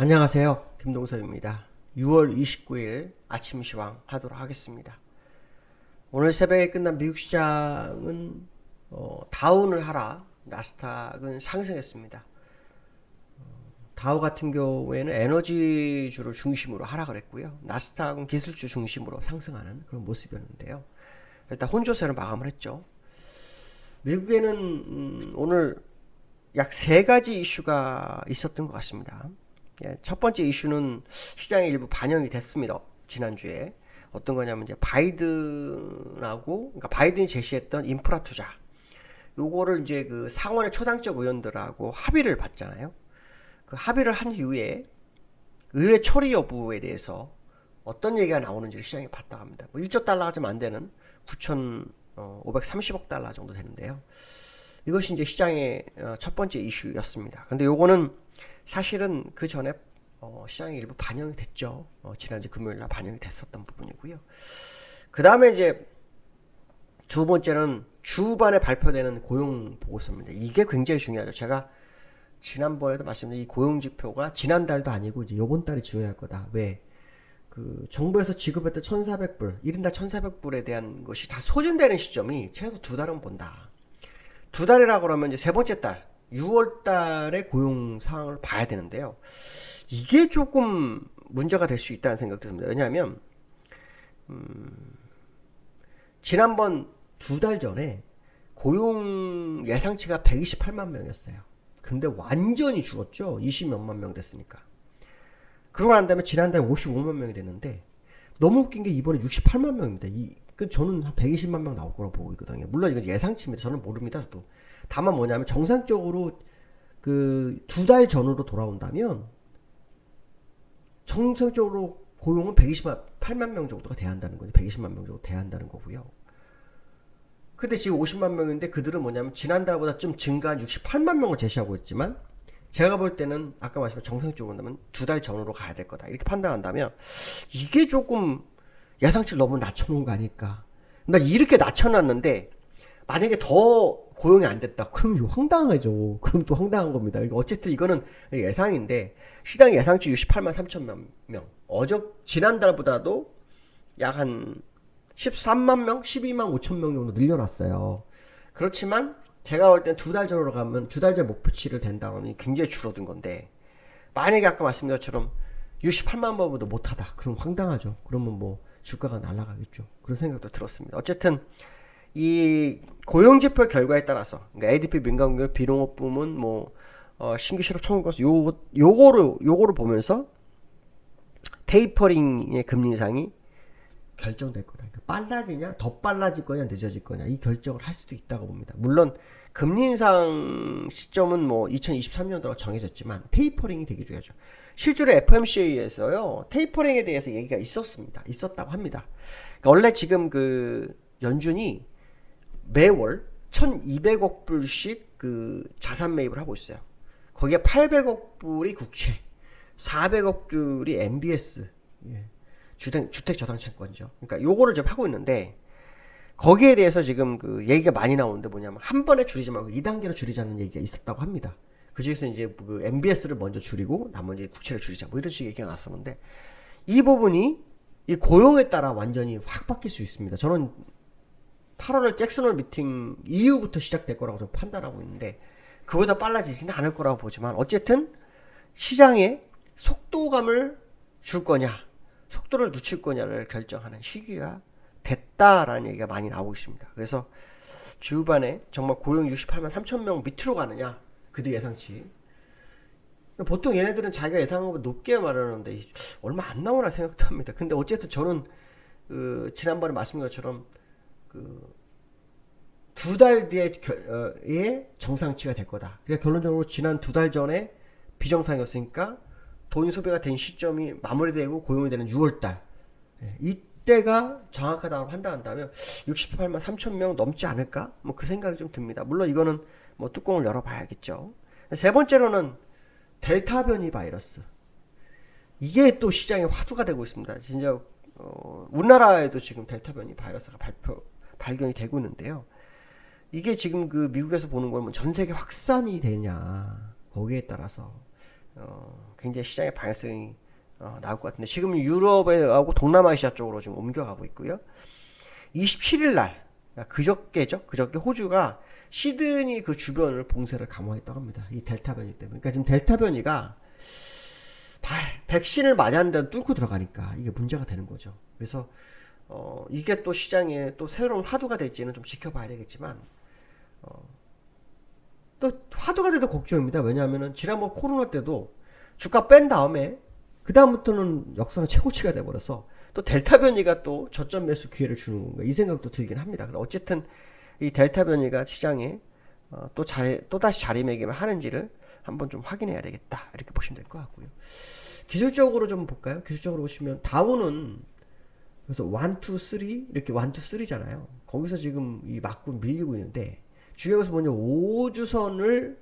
안녕하세요. 김동섭입니다. 6월 29일 아침 시황 하도록 하겠습니다. 오늘 새벽에 끝난 미국 시장은 다운을 하라, 나스닥은 상승했습니다. 다우 같은 경우에는 에너지주를 중심으로 하락을 했고요. 나스닥은 기술주 중심으로 상승하는 그런 모습이었는데요. 일단 혼조세로 마감을 했죠. 미국에는 오늘 약 3가지 이슈가 있었던 것 같습니다. 첫 번째 이슈는 시장에 일부 반영이 됐습니다. 지난주에. 어떤 거냐면 이제 그러니까 바이든이 제시했던 인프라 투자. 요거를 이제 그 상원의 초당적 의원들하고 합의를 봤잖아요. 그 합의를 한 이후에 의회 처리 여부에 대해서 어떤 얘기가 나오는지를 시장에 봤다고 합니다. 뭐 1조 달러가 좀 안 되는 9,530억 달러 정도 되는데요. 이것이 이제 시장의 첫 번째 이슈였습니다. 근데 요거는 사실은 그 전에 시장에 일부 반영이 됐죠. 지난주 금요일날 반영이 됐었던 부분이고요. 그 다음에 이제 두 번째는 주반에 발표되는 고용 보고서입니다. 이게 굉장히 중요하죠. 제가 지난번에도 말씀드린 이 고용 지표가 지난달도 아니고 이제 이번 달이 중요할 거다. 왜? 그 정부에서 지급했던 1,400불, 1인당 1,400불에 대한 것이 다 소진되는 시점이 최소 2달은 본다. 2달이라고 그러면 이제 세 번째 달, 6월 달의 고용 상황을 봐야 되는데요. 이게 조금 문제가 될 수 있다는 생각이 듭니다. 왜냐하면 지난번 2달 전에 고용 예상치가 128만 명이었어요. 근데 완전히 죽었죠. 20몇만 명 됐으니까. 그러고 난 다음에 지난달에 55만 명이 됐는데 너무 웃긴 게 이번에 68만 명입니다. 저는 한 120만 명 나올 거라고 보고 있거든요. 물론 이건 예상치입니다. 저는 모릅니다. 또 다만 뭐냐면 정상적으로 그 2달 전으로 돌아온다면 정상적으로 고용은 128만 명 정도가 돼야 한다는 거죠. 120만 명 정도 돼야 한다는 거고요. 근데 지금 50만 명인데 그들은 뭐냐면 지난달보다 좀 증가한 68만 명을 제시하고 있지만 제가 볼 때는 아까 말씀한 정상적으로 본다면 2달 전으로 가야 될 거다. 이렇게 판단한다면 이게 조금 예상치를 너무 낮춰놓은 거 아닐까. 그러니까 이렇게 낮춰놨는데 만약에 더 고용이 안 됐다. 그럼 이거 황당하죠. 그럼 또 황당한 겁니다. 어쨌든 이거는 예상인데 시장 예상치 68만 3천 명. 지난달보다도 약 한 13만 명, 12만 5천 명 정도 늘려놨어요. 그렇지만 제가 볼 땐 2달 전으로 가면 2달 전 목표치를 된다면 굉장히 줄어든 건데 만약에 아까 말씀드린 것처럼 68만 번보다 못하다. 그럼 황당하죠. 그러면 뭐 주가가 날아가겠죠. 그런 생각도 들었습니다. 어쨌든 이 고용지표 결과에 따라서 그러니까 ADP 민간기업 비농업 부문 신규 실업 청구 건수 요거를 보면서 테이퍼링의 금리 인상이 결정될 거다. 그러니까 빨라지냐, 더 빨라질 거냐, 늦어질 거냐 이 결정을 할 수도 있다고 봅니다. 물론 금리 인상 시점은 2023년도로 정해졌지만 테이퍼링이 되게 중요하죠. 실제로 FOMC에서요 테이퍼링에 대해서 얘기가 있었다고 합니다. 그러니까 원래 지금 그 연준이 매월 1,200억 불씩 그 자산 매입을 하고 있어요. 거기에 800억 불이 국채, 400억 불이 MBS, 주택저당채권이죠. 그러니까 요거를 지금 하고 있는데 거기에 대해서 지금 그 얘기가 많이 나오는데 뭐냐면 한 번에 줄이지 말고 2단계로 줄이자는 얘기가 있었다고 합니다. 그 중에서 이제 그 MBS를 먼저 줄이고 나머지 국채를 줄이자 뭐 이런 식의 얘기가 났었는데 이 부분이 이 고용에 따라 완전히 확 바뀔 수 있습니다. 저는 8월에 잭슨홀 미팅 이후부터 시작될 거라고 좀 판단하고 있는데 그보다 빨라지지는 않을 거라고 보지만 어쨌든 시장에 속도감을 줄 거냐 속도를 늦출 거냐를 결정하는 시기가 됐다라는 얘기가 많이 나오고 있습니다. 그래서 주반에 정말 고용 68만 3천 명 밑으로 가느냐 그들 예상치 보통 얘네들은 자기가 예상한 것보다 높게 말하는데 얼마 안 나오나 생각도 합니다. 근데 어쨌든 저는 지난번에 말씀드린 것처럼 2달 뒤에 정상치가 될 거다. 그러니까 결론적으로 지난 2달 전에 비정상이었으니까 돈 소비가 된 시점이 마무리되고 고용이 되는 6월달 이때가 정확하다고 판단한다면 68만 3천 명 넘지 않을까? 그 생각이 좀 듭니다. 물론 이거는 뚜껑을 열어봐야겠죠. 세 번째로는 델타 변이 바이러스. 이게 또 시장의 화두가 되고 있습니다. 진짜 우리나라에도 지금 델타 변이 바이러스가 발견이 되고 있는데요. 이게 지금 그 미국에서 보는 건 전 세계 확산이 되냐 거기에 따라서 굉장히 시장의 방향성이 나올 것 같은데 지금 유럽하고 동남아시아 쪽으로 지금 옮겨가고 있고요. 27일 날 그저께죠. 그저께 호주가 시드니 그 주변을 봉쇄를 강화했다고 합니다. 이 델타 변이 때문에. 그러니까 지금 델타 변이가 다 백신을 맞았는데 뚫고 들어가니까 이게 문제가 되는 거죠. 그래서 이게 또 시장에 또 새로운 화두가 될지는 좀 지켜봐야 되겠지만 또 화두가 돼도 걱정입니다. 왜냐하면은 지난번 코로나 때도 주가 뺀 다음에 그 다음부터는 역사상 최고치가 돼버려서 또 델타 변이가 또 저점 매수 기회를 주는 건가 이 생각도 들긴 합니다. 어쨌든 이 델타 변이가 시장에 또 다시 자리매김을 하는지를 한번 좀 확인해야 되겠다 이렇게 보시면 될 것 같고요. 기술적으로 좀 볼까요? 기술적으로 보시면 다우는 그래서 1, 2, 3 이렇게 1, 2, 3잖아요. 거기서 지금 이 맞고 밀리고 있는데 주요에서 먼저 5주선을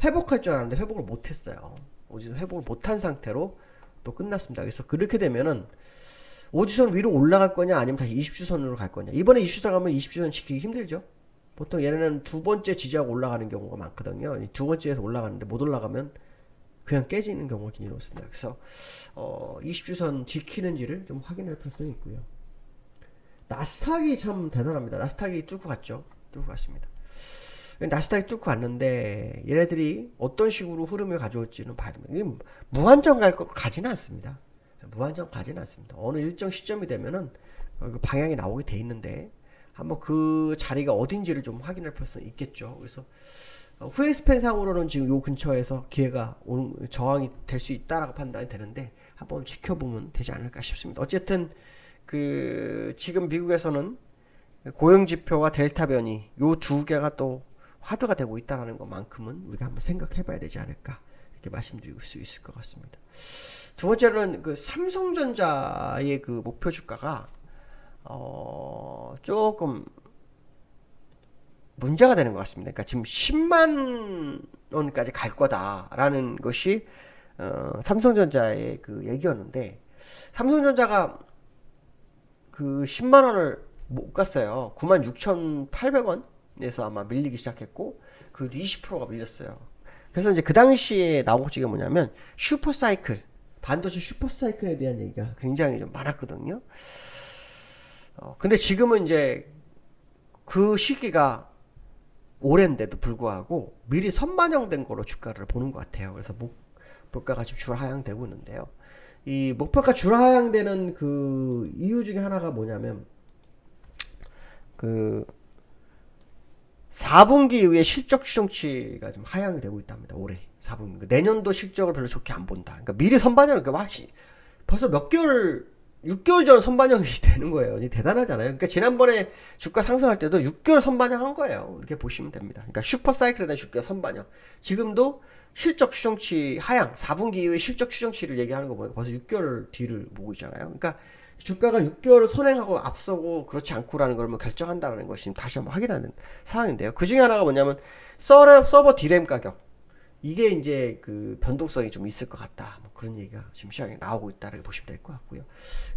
회복할 줄 알았는데 회복을 못했어요. 5주선 회복을 못한 상태로 또 끝났습니다. 그래서 그렇게 되면은 5주선 위로 올라갈 거냐 아니면 다시 20주선으로 갈 거냐. 이번에 20주선 가면 20주선 지키기 힘들죠. 보통 얘네는 두 번째 지지하고 올라가는 경우가 많거든요. 두 번째에서 올라가는데 못 올라가면 그냥 깨지는 경우가 굉장히 많습니다. 그래서 20주선 지키는지를 좀 확인할 필요성이 있고요. 나스닥이 참 대단합니다. 나스닥이 뚫고 갔죠. 뚫고 갔습니다. 나스닥이 뚫고 갔는데 얘네들이 어떤 식으로 흐름을 가져올지는 봐야 됩니다. 이게 무한정 가지는 않습니다. 무한정 가지는 않습니다. 어느 일정 시점이 되면은 방향이 나오게 돼 있는데 한번 그 자리가 어딘지를 좀 확인할 필요성이 있겠죠. 그래서 후행스팬 상으로는 지금 요 근처에서 기회가 저항이 될 수 있다라고 판단이 되는데 한번 지켜보면 되지 않을까 싶습니다. 어쨌든 지금 미국에서는 고용지표와 델타 변이 요 두 개가 또 화두가 되고 있다는 것만큼은 우리가 한번 생각해봐야 되지 않을까 이렇게 말씀드릴 수 있을 것 같습니다. 두 번째로는 그 삼성전자의 그 목표 주가가 조금 문제가 되는 것 같습니다. 그러니까 지금 10만 원까지 갈 거다라는 것이 삼성전자의 그 얘기였는데 삼성전자가 그 10만 원을 못 갔어요. 96,800원에서 아마 밀리기 시작했고 그 20%가 밀렸어요. 그래서 이제 그 당시에 나온 게 뭐냐면 슈퍼사이클 반도체 슈퍼사이클에 대한 얘기가 굉장히 좀 많았거든요. 근데 지금은 이제 그 시기가 오랜데도 불구하고 미리 선반영된 거로 주가를 보는 것 같아요. 그래서 목표가가 지금 줄하향되고 있는데요. 이 목표가 줄하향되는 그 이유 중에 하나가 뭐냐면 그 4분기 이후에 실적 추정치가 좀 하향이 되고 있답니다. 올해 4분기 내년도 실적을 별로 좋게 안 본다. 그러니까 미리 선반영을 확실히 벌써 몇 개월 6개월 전 선반영이 되는 거예요. 대단하잖아요. 그러니까 지난번에 주가 상승할 때도 6개월 선반영한 거예요. 이렇게 보시면 됩니다. 그러니까 슈퍼사이클에 대한 6개월 선반영. 지금도 실적 추정치 하향, 4분기 이후에 실적 추정치를 얘기하는 거 보니까 벌써 6개월 뒤를 보고 있잖아요. 그러니까 주가가 6개월을 선행하고 앞서고 그렇지 않고라는 걸 뭐 결정한다는 것이 다시 한번 확인하는 상황인데요. 그 중에 하나가 뭐냐면 서버 디램 가격. 이게 이제 그 변동성이 좀 있을 것 같다. 뭐 그런 얘기가 지금 시장에 나오고 있다라고 보시면 될 것 같고요.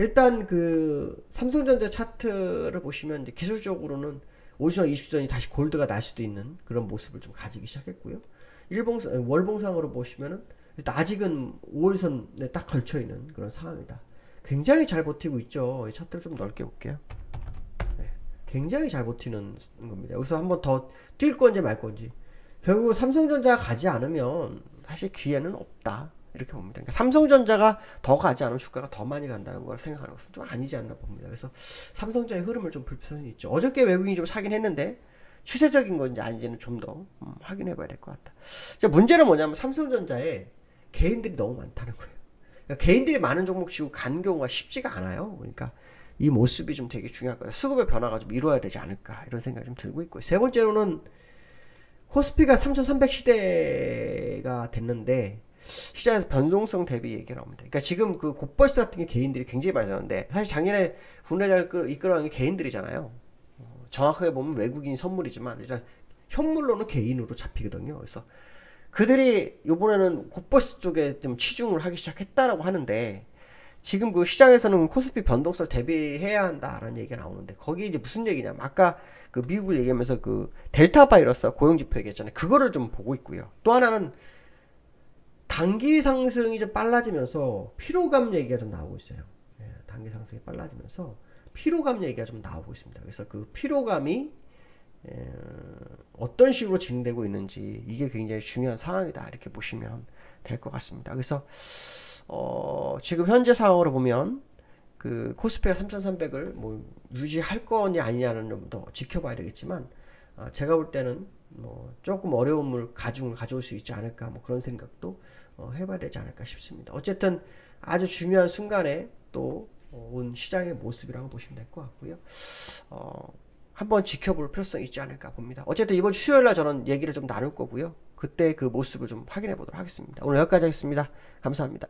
일단 그 삼성전자 차트를 보시면 이제 기술적으로는 50선, 20선이 다시 골드가 날 수도 있는 그런 모습을 좀 가지기 시작했고요. 월봉상으로 보시면은 일단 아직은 5일선에 딱 걸쳐 있는 그런 상황이다. 굉장히 잘 버티고 있죠. 이 차트를 좀 넓게 볼게요. 네, 굉장히 잘 버티는 겁니다. 여기서 한번 더 뛸 건지 말 건지. 결국 삼성전자가 가지 않으면 사실 기회는 없다 이렇게 봅니다. 그러니까 삼성전자가 더 가지 않으면 주가가 더 많이 간다는 걸 생각하는 것은 좀 아니지 않나 봅니다. 그래서 삼성전자의 흐름을 좀 볼 필요성이 있죠. 어저께 외국인이 좀 사긴 했는데 추세적인 건지 아닌지는 좀 더 확인해 봐야 될 것 같다. 문제는 뭐냐면 삼성전자에 개인들이 너무 많다는 거예요. 그러니까 개인들이 많은 종목 치고 간 경우가 쉽지가 않아요. 그러니까 이 모습이 좀 되게 중요할 거예요. 수급의 변화가 좀 이루어야 되지 않을까 이런 생각이 좀 들고 있고요. 세 번째로는 코스피가 3,300 시대가 됐는데 시장에서 변동성 대비 얘기가 나옵니다. 그러니까 지금 그 곧벌스 같은 게 개인들이 굉장히 많이 나오는데 사실 작년에 국내자를 이끌어간 게 개인들이잖아요. 정확하게 보면 외국인이 선물이지만 일단 현물로는 개인으로 잡히거든요. 그래서 그들이 이번에는 곧벌스 쪽에 좀 치중을 하기 시작했다라고 하는데 지금 그 시장에서는 코스피 변동성을 대비해야 한다라는 얘기가 나오는데 거기 이제 무슨 얘기냐면 아까 그 미국을 얘기하면서 그 델타 바이러스 고용지표 얘기했잖아요. 그거를 좀 보고 있고요. 또 하나는 단기 상승이 좀 빨라지면서 피로감 얘기가 좀 나오고 있어요. 예, 단기 상승이 빨라지면서 피로감 얘기가 좀 나오고 있습니다. 그래서 그 피로감이 어떤 식으로 진행되고 있는지 이게 굉장히 중요한 상황이다 이렇게 보시면 될 것 같습니다. 그래서 지금 현재 상황으로 보면 그 코스피가 3,300을 뭐 유지할 거냐 아니냐는 좀 더 지켜봐야 되겠지만 제가 볼 때는 뭐 조금 어려움을 가중을 가져올 수 있지 않을까 뭐 그런 생각도 해봐야 되지 않을까 싶습니다. 어쨌든 아주 중요한 순간에 또 온 시장의 모습이라고 보시면 될 것 같고요. 한번 지켜볼 필요성이 있지 않을까 봅니다. 어쨌든 이번 수요일날 저는 얘기를 좀 나눌 거고요. 그때 그 모습을 좀 확인해 보도록 하겠습니다. 오늘 여기까지 하겠습니다. 감사합니다.